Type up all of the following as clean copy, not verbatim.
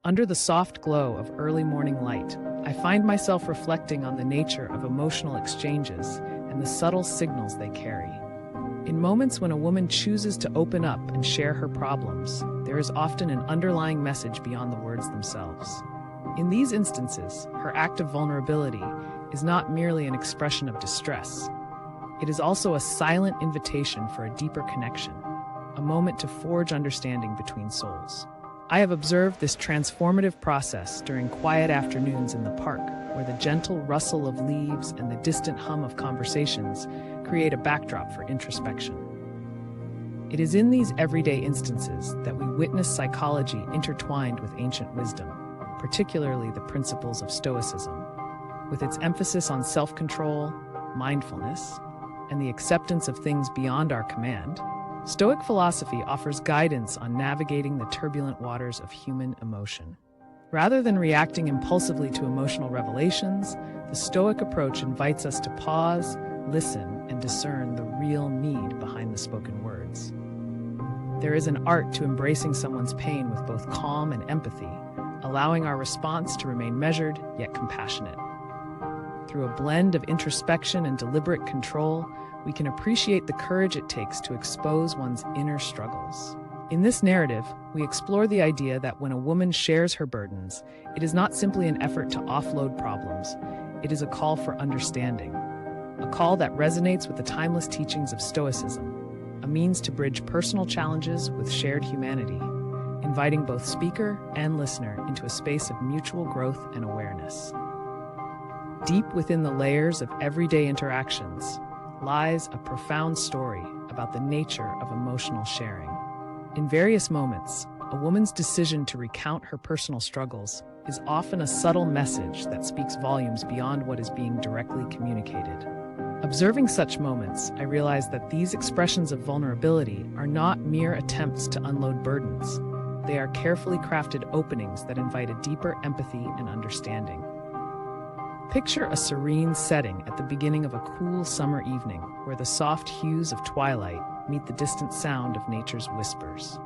Under the soft glow of early morning light, I find myself reflecting on the nature of emotional exchanges and the subtle signals they carry. In moments when a woman chooses to open up and share her problems, there is often an underlying message beyond the words themselves. In these instances, her act of vulnerability is not merely an expression of distress. It is also a silent invitation for a deeper connection, a moment to forge understanding between souls. I have observed this transformative process during quiet afternoons in the park, where the gentle rustle of leaves and the distant hum of conversations create a backdrop for introspection. It is in these everyday instances that we witness psychology intertwined with ancient wisdom, particularly the principles of Stoicism. With its emphasis on self-control, mindfulness, and the acceptance of things beyond our command, Stoic philosophy offers guidance on navigating the turbulent waters of human emotion. Rather than reacting impulsively to emotional revelations, the Stoic approach invites us to pause, listen, and discern the real need behind the spoken words. There is an art to embracing someone's pain with both calm and empathy, allowing our response to remain measured yet compassionate. Through a blend of introspection and deliberate control, we can appreciate the courage it takes to expose one's inner struggles. In this narrative, we explore the idea that when a woman shares her burdens, it is not simply an effort to offload problems, it is a call for understanding. A call that resonates with the timeless teachings of Stoicism, a means to bridge personal challenges with shared humanity, inviting both speaker and listener into a space of mutual growth and awareness. Deep within the layers of everyday interactions lies a profound story about the nature of emotional sharing. In various moments, a woman's decision to recount her personal struggles is often a subtle message that speaks volumes beyond what is being directly communicated. Observing such moments, I realize that these expressions of vulnerability are not mere attempts to unload burdens. They are carefully crafted openings that invite a deeper empathy and understanding. Picture a serene setting at the beginning of a cool summer evening, where the soft hues of twilight meet the distant sound of nature's whispers.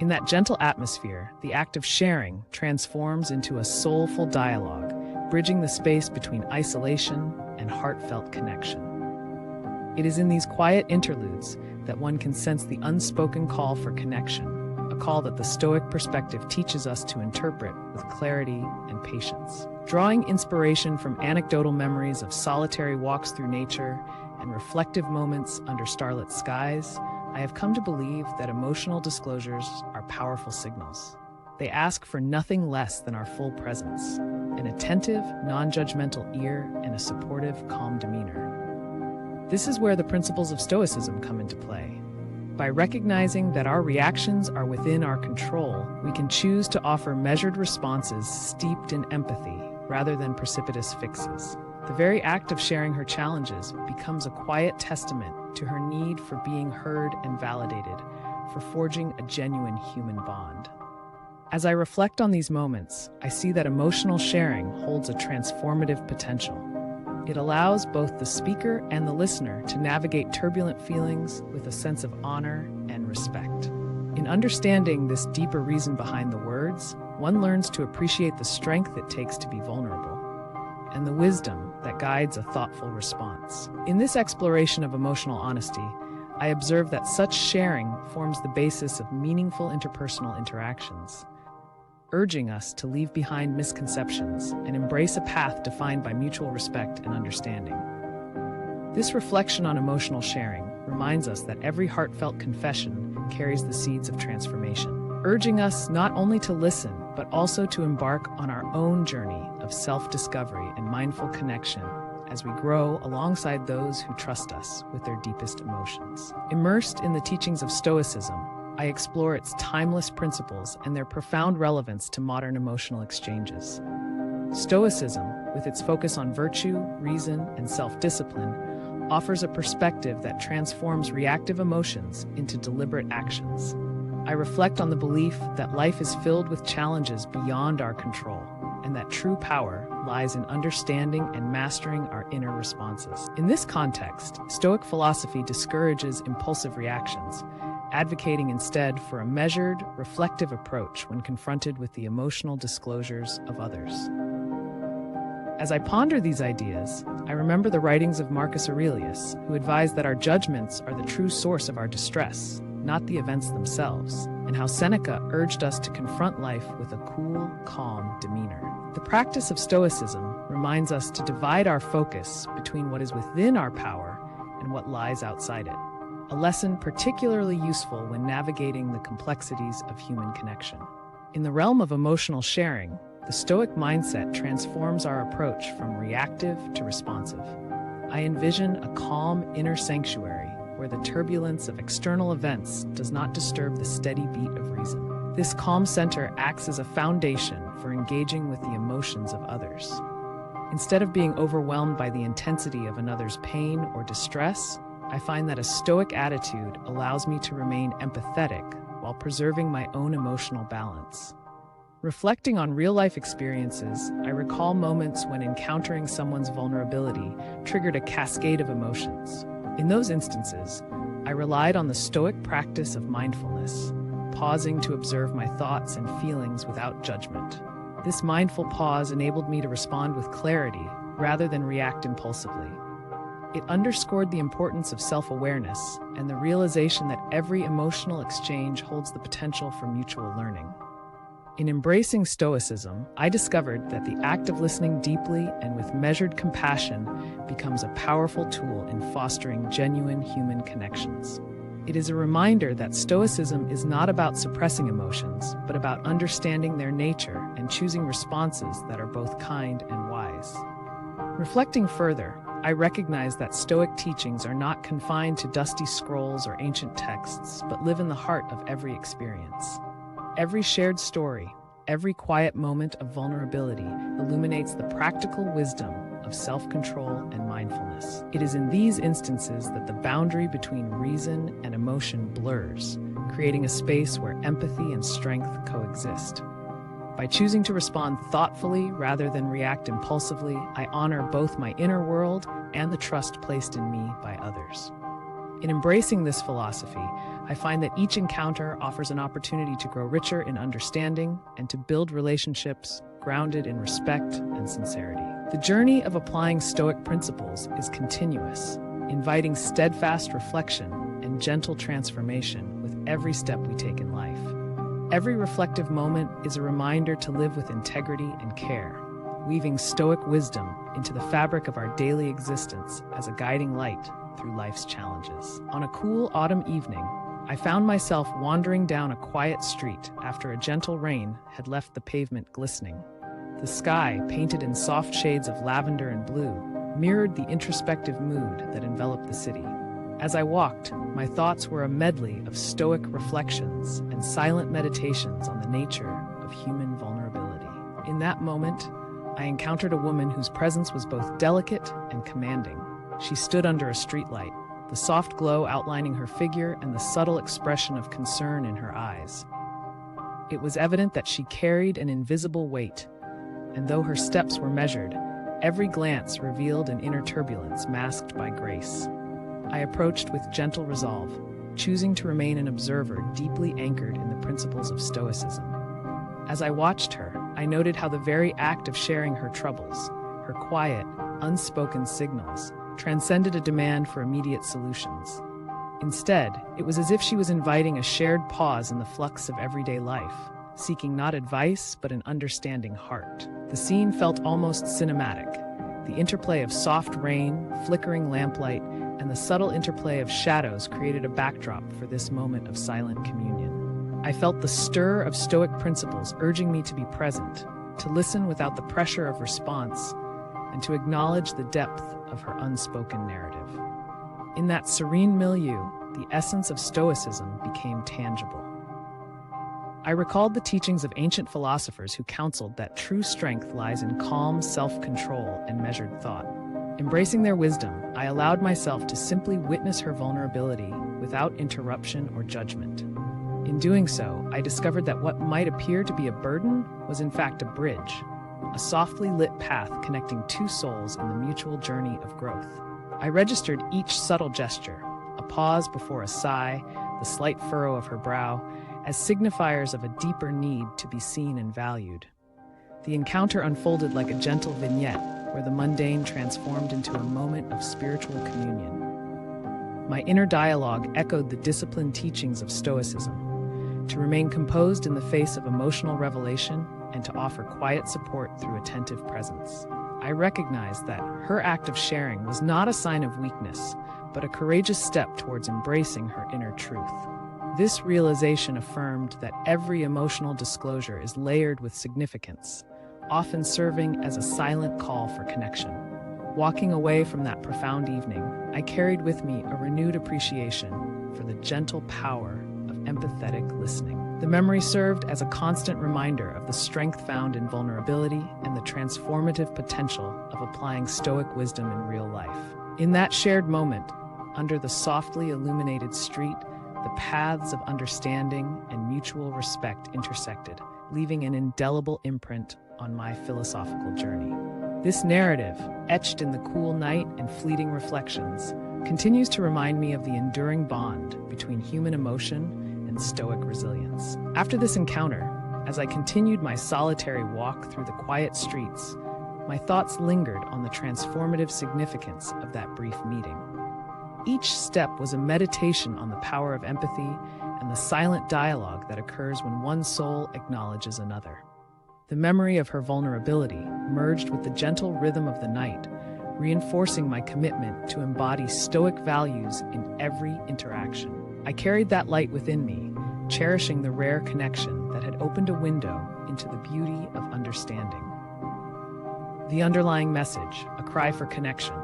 In that gentle atmosphere, the act of sharing transforms into a soulful dialogue, bridging the space between isolation and heartfelt connection. It is in these quiet interludes that one can sense the unspoken call for connection, a call that the Stoic perspective teaches us to interpret with clarity and patience. Drawing inspiration from anecdotal memories of solitary walks through nature and reflective moments under starlit skies, I have come to believe that emotional disclosures are powerful signals. They ask for nothing less than our full presence, an attentive, non-judgmental ear, and a supportive, calm demeanor. This is where the principles of Stoicism come into play. By recognizing that our reactions are within our control, we can choose to offer measured responses steeped in empathy rather than precipitous fixes. The very act of sharing her challenges becomes a quiet testament to her need for being heard and validated, for forging a genuine human bond. As I reflect on these moments, I see that emotional sharing holds a transformative potential. It allows both the speaker and the listener to navigate turbulent feelings with a sense of honor and respect. In understanding this deeper reason behind the words, one learns to appreciate the strength it takes to be vulnerable and the wisdom that guides a thoughtful response. In this exploration of emotional honesty, I observe that such sharing forms the basis of meaningful interpersonal interactions, urging us to leave behind misconceptions and embrace a path defined by mutual respect and understanding. This reflection on emotional sharing reminds us that every heartfelt confession carries the seeds of transformation, urging us not only to listen, but also to embark on our own journey of self-discovery and mindful connection as we grow alongside those who trust us with their deepest emotions. Immersed in the teachings of Stoicism, I explore its timeless principles and their profound relevance to modern emotional exchanges. Stoicism, with its focus on virtue, reason, and self-discipline, offers a perspective that transforms reactive emotions into deliberate actions. I reflect on the belief that life is filled with challenges beyond our control, and that true power lies in understanding and mastering our inner responses. In this context, Stoic philosophy discourages impulsive reactions, advocating instead for a measured, reflective approach when confronted with the emotional disclosures of others. As I ponder these ideas, I remember the writings of Marcus Aurelius, who advised that our judgments are the true source of our distress, not the events themselves, and how Seneca urged us to confront life with a cool, calm demeanor. The practice of Stoicism reminds us to divide our focus between what is within our power and what lies outside it, a lesson particularly useful when navigating the complexities of human connection. In the realm of emotional sharing, the Stoic mindset transforms our approach from reactive to responsive. I envision a calm inner sanctuary where the turbulence of external events does not disturb the steady beat of reason. This calm center acts as a foundation for engaging with the emotions of others. Instead of being overwhelmed by the intensity of another's pain or distress, I find that a Stoic attitude allows me to remain empathetic while preserving my own emotional balance. Reflecting on real-life experiences, I recall moments when encountering someone's vulnerability triggered a cascade of emotions. In those instances, I relied on the Stoic practice of mindfulness, pausing to observe my thoughts and feelings without judgment. This mindful pause enabled me to respond with clarity rather than react impulsively. It underscored the importance of self-awareness and the realization that every emotional exchange holds the potential for mutual learning. In embracing Stoicism, I discovered that the act of listening deeply and with measured compassion becomes a powerful tool in fostering genuine human connections. It is a reminder that Stoicism is not about suppressing emotions, but about understanding their nature and choosing responses that are both kind and wise. Reflecting further, I recognize that Stoic teachings are not confined to dusty scrolls or ancient texts, but live in the heart of every experience. Every shared story, every quiet moment of vulnerability illuminates the practical wisdom of self-control and mindfulness. It is in these instances that the boundary between reason and emotion blurs, creating a space where empathy and strength coexist. By choosing to respond thoughtfully rather than react impulsively, I honor both my inner world and the trust placed in me by others. In embracing this philosophy, I find that each encounter offers an opportunity to grow richer in understanding and to build relationships grounded in respect and sincerity. The journey of applying Stoic principles is continuous, inviting steadfast reflection and gentle transformation with every step we take in life. Every reflective moment is a reminder to live with integrity and care, weaving Stoic wisdom into the fabric of our daily existence as a guiding light through life's challenges. On a cool autumn evening, I found myself wandering down a quiet street after a gentle rain had left the pavement glistening. The sky, painted in soft shades of lavender and blue, mirrored the introspective mood that enveloped the city. As I walked, my thoughts were a medley of Stoic reflections and silent meditations on the nature of human vulnerability. In that moment, I encountered a woman whose presence was both delicate and commanding. She stood under a streetlight, the soft glow outlining her figure and the subtle expression of concern in her eyes. It was evident that she carried an invisible weight, and though her steps were measured, every glance revealed an inner turbulence masked by grace. I approached with gentle resolve, choosing to remain an observer deeply anchored in the principles of Stoicism. As I watched her, I noted how the very act of sharing her troubles, her quiet, unspoken signals, transcended a demand for immediate solutions. Instead, it was as if she was inviting a shared pause in the flux of everyday life, seeking not advice but an understanding heart. The scene felt almost cinematic. The interplay of soft rain, flickering lamplight, and the subtle interplay of shadows created a backdrop for this moment of silent communion. I felt the stir of Stoic principles urging me to be present, to listen without the pressure of response, and to acknowledge the depth of her unspoken narrative. In that serene milieu, the essence of Stoicism became tangible. I recalled the teachings of ancient philosophers who counseled that true strength lies in calm self-control and measured thought. Embracing their wisdom, I allowed myself to simply witness her vulnerability without interruption or judgment. In doing so, I discovered that what might appear to be a burden was in fact a bridge, a softly lit path connecting two souls in the mutual journey of growth. I registered each subtle gesture, a pause before a sigh, the slight furrow of her brow, as signifiers of a deeper need to be seen and valued. The encounter unfolded like a gentle vignette, where the mundane transformed into a moment of spiritual communion. My inner dialogue echoed the disciplined teachings of Stoicism: to remain composed in the face of emotional revelation and to offer quiet support through attentive presence. I recognized that her act of sharing was not a sign of weakness, but a courageous step towards embracing her inner truth. This realization affirmed that every emotional disclosure is layered with significance, often serving as a silent call for connection. Walking away from that profound evening, I carried with me a renewed appreciation for the gentle power of empathetic listening. The memory served as a constant reminder of the strength found in vulnerability and the transformative potential of applying Stoic wisdom in real life. In that shared moment, under the softly illuminated street, the paths of understanding and mutual respect intersected, leaving an indelible imprint on my philosophical journey. This narrative, etched in the cool night and fleeting reflections, continues to remind me of the enduring bond between human emotion and Stoic resilience. After this encounter, as I continued my solitary walk through the quiet streets, my thoughts lingered on the transformative significance of that brief meeting. Each step was a meditation on the power of empathy and the silent dialogue that occurs when one soul acknowledges another. The memory of her vulnerability merged with the gentle rhythm of the night, reinforcing my commitment to embody Stoic values in every interaction. I carried that light within me, cherishing the rare connection that had opened a window into the beauty of understanding. The underlying message, a cry for connection,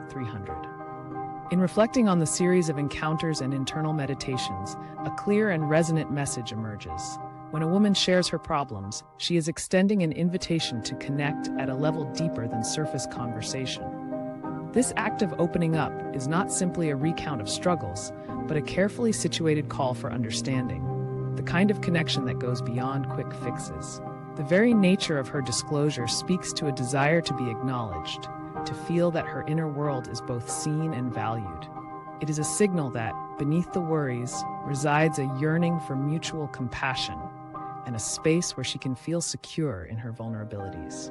300. In reflecting on the series of encounters and internal meditations, a clear and resonant message emerges. When a woman shares her problems, she is extending an invitation to connect at a level deeper than surface conversation. This act of opening up is not simply a recount of struggles, but a carefully situated call for understanding, the kind of connection that goes beyond quick fixes. The very nature of her disclosure speaks to a desire to be acknowledged, to feel that her inner world is both seen and valued. It is a signal that, beneath the worries, resides a yearning for mutual compassion and a space where she can feel secure in her vulnerabilities.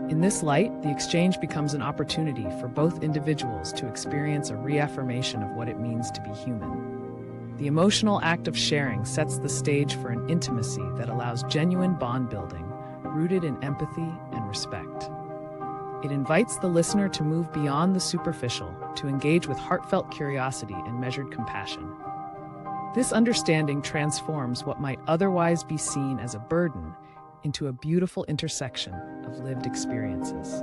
In this light, the exchange becomes an opportunity for both individuals to experience a reaffirmation of what it means to be human. The emotional act of sharing sets the stage for an intimacy that allows genuine bond building, rooted in empathy and respect. It invites the listener to move beyond the superficial, to engage with heartfelt curiosity and measured compassion. This understanding transforms what might otherwise be seen as a burden into a beautiful intersection of lived experiences.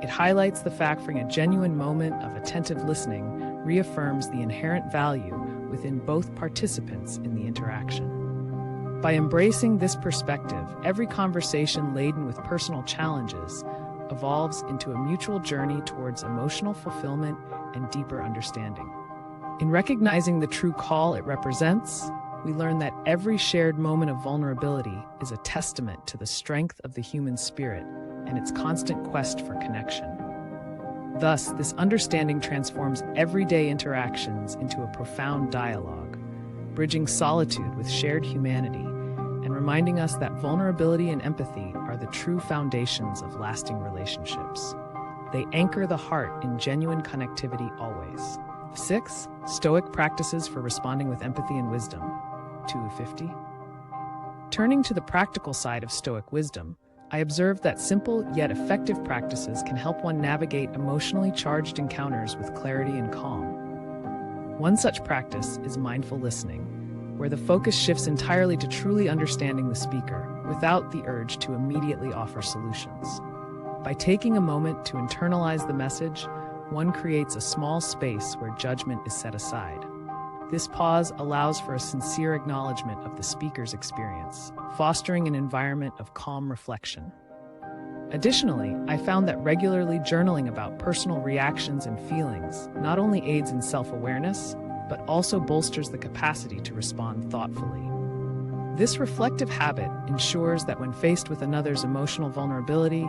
It highlights the fact that a genuine moment of attentive listening reaffirms the inherent value within both participants in the interaction. By embracing this perspective, every conversation laden with personal challenges evolves into a mutual journey towards emotional fulfillment and deeper understanding. In recognizing the true call it represents, we learn that every shared moment of vulnerability is a testament to the strength of the human spirit and its constant quest for connection. Thus, this understanding transforms everyday interactions into a profound dialogue, bridging solitude with shared humanity and reminding us that vulnerability and empathy are the true foundations of lasting relationships. They anchor the heart in genuine connectivity always. 6. Stoic practices for responding with empathy and wisdom. 250. Turning to the practical side of Stoic wisdom, I observed that simple yet effective practices can help one navigate emotionally charged encounters with clarity and calm. One such practice is mindful listening, where the focus shifts entirely to truly understanding the speaker, without the urge to immediately offer solutions. By taking a moment to internalize the message, one creates a small space where judgment is set aside. This pause allows for a sincere acknowledgement of the speaker's experience, fostering an environment of calm reflection. Additionally, I found that regularly journaling about personal reactions and feelings not only aids in self-awareness, but also bolsters the capacity to respond thoughtfully. This reflective habit ensures that when faced with another's emotional vulnerability,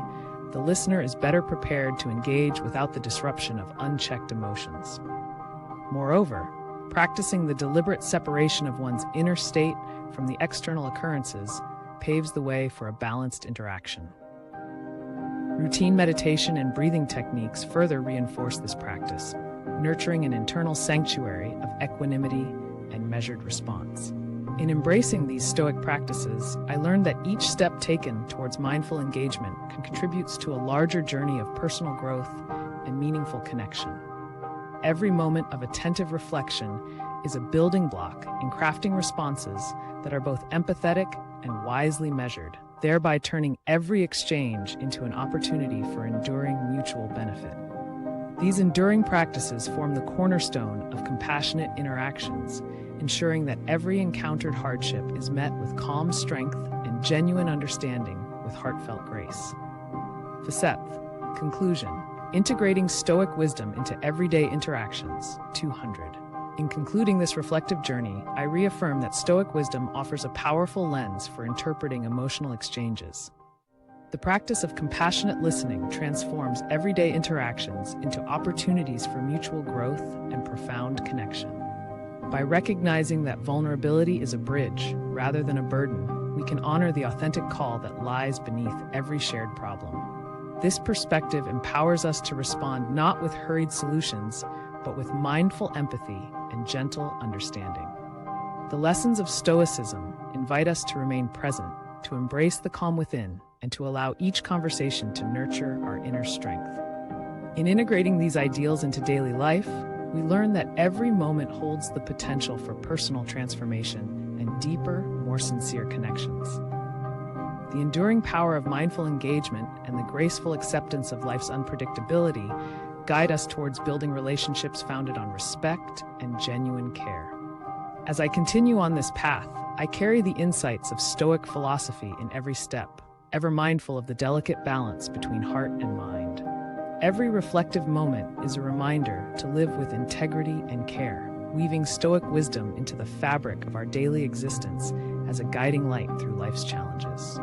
the listener is better prepared to engage without the disruption of unchecked emotions. Moreover, Practicing the deliberate separation of one's inner state from the external occurrences paves the way for a balanced interaction. Routine meditation and breathing techniques further reinforce this practice, nurturing an internal sanctuary of equanimity and measured response. In embracing these Stoic practices, I learned that each step taken towards mindful engagement contributes to a larger journey of personal growth and meaningful connection. Every moment of attentive reflection is a building block in crafting responses that are both empathetic and wisely measured, thereby turning every exchange into an opportunity for enduring mutual benefit. These enduring practices form the cornerstone of compassionate interactions, ensuring that every encountered hardship is met with calm strength and genuine understanding with heartfelt grace. Facet. Conclusion. Integrating Stoic wisdom into everyday interactions. 200. In concluding this reflective journey, I reaffirm that Stoic wisdom offers a powerful lens for interpreting emotional exchanges. The practice of compassionate listening transforms everyday interactions into opportunities for mutual growth and profound connection. By recognizing that vulnerability is a bridge rather than a burden, we can honor the authentic call that lies beneath every shared problem. This perspective empowers us to respond not with hurried solutions, but with mindful empathy and gentle understanding. The lessons of Stoicism invite us to remain present, to embrace the calm within, and to allow each conversation to nurture our inner strength. In integrating these ideals into daily life, we learn that every moment holds the potential for personal transformation and deeper, more sincere connections. The enduring power of mindful engagement and the graceful acceptance of life's unpredictability guide us towards building relationships founded on respect and genuine care. As I continue on this path, I carry the insights of Stoic philosophy in every step, ever mindful of the delicate balance between heart and mind. Every reflective moment is a reminder to live with integrity and care, weaving Stoic wisdom into the fabric of our daily existence as a guiding light through life's challenges.